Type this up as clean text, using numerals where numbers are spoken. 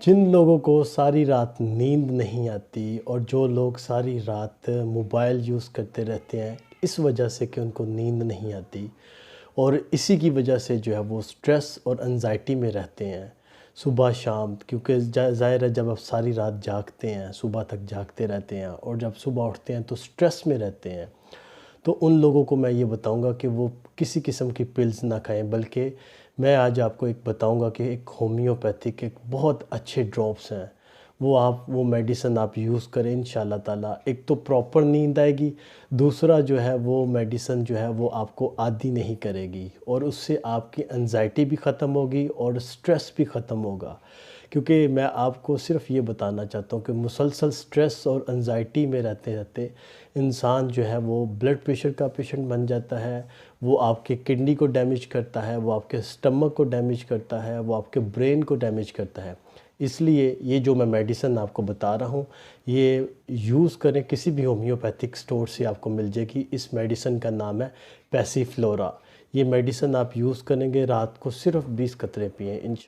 جن لوگوں کو ساری رات نیند نہیں آتی اور جو لوگ ساری رات موبائل یوز کرتے رہتے ہیں اس وجہ سے کہ ان کو نیند نہیں آتی، اور اسی کی وجہ سے جو ہے وہ سٹریس اور انزائٹی میں رہتے ہیں صبح شام، کیونکہ ظاہر ہے جب آپ ساری رات جاگتے ہیں صبح تک جاگتے رہتے ہیں اور جب صبح اٹھتے ہیں تو سٹریس میں رہتے ہیں، تو ان لوگوں کو میں یہ بتاؤں گا کہ وہ کسی قسم کی پلز نہ کھائیں، بلکہ میں آج آپ کو ایک بتاؤں گا کہ ایک ہومیوپیتھک ایک بہت اچھے ڈراپس ہیں، وہ میڈیسن آپ یوز کریں انشاءاللہ تعالیٰ۔ ایک تو پراپر نیند آئے گی، دوسرا جو ہے وہ میڈیسن جو ہے وہ آپ کو عادی نہیں کرے گی، اور اس سے آپ کی انزائٹی بھی ختم ہوگی اور سٹریس بھی ختم ہوگا۔ کیونکہ میں آپ کو صرف یہ بتانا چاہتا ہوں کہ مسلسل سٹریس اور انزائٹی میں رہتے رہتے انسان جو ہے وہ بلڈ پریشر کا پیشنٹ بن جاتا ہے، وہ آپ کے کڈنی کو ڈیمیج کرتا ہے، وہ آپ کے سٹمک کو ڈیمیج کرتا ہے، وہ آپ کے برین کو ڈیمیج کرتا ہے۔ اس لیے یہ جو میں میڈیسن آپ کو بتا رہا ہوں یہ یوز کریں، کسی بھی ہومیوپیتھک سٹور سے آپ کو مل جائے گی۔ اس میڈیسن کا نام ہے پیسی فلورا۔ یہ میڈیسن آپ یوز کریں گے، رات کو صرف 20 قطرے پئیں۔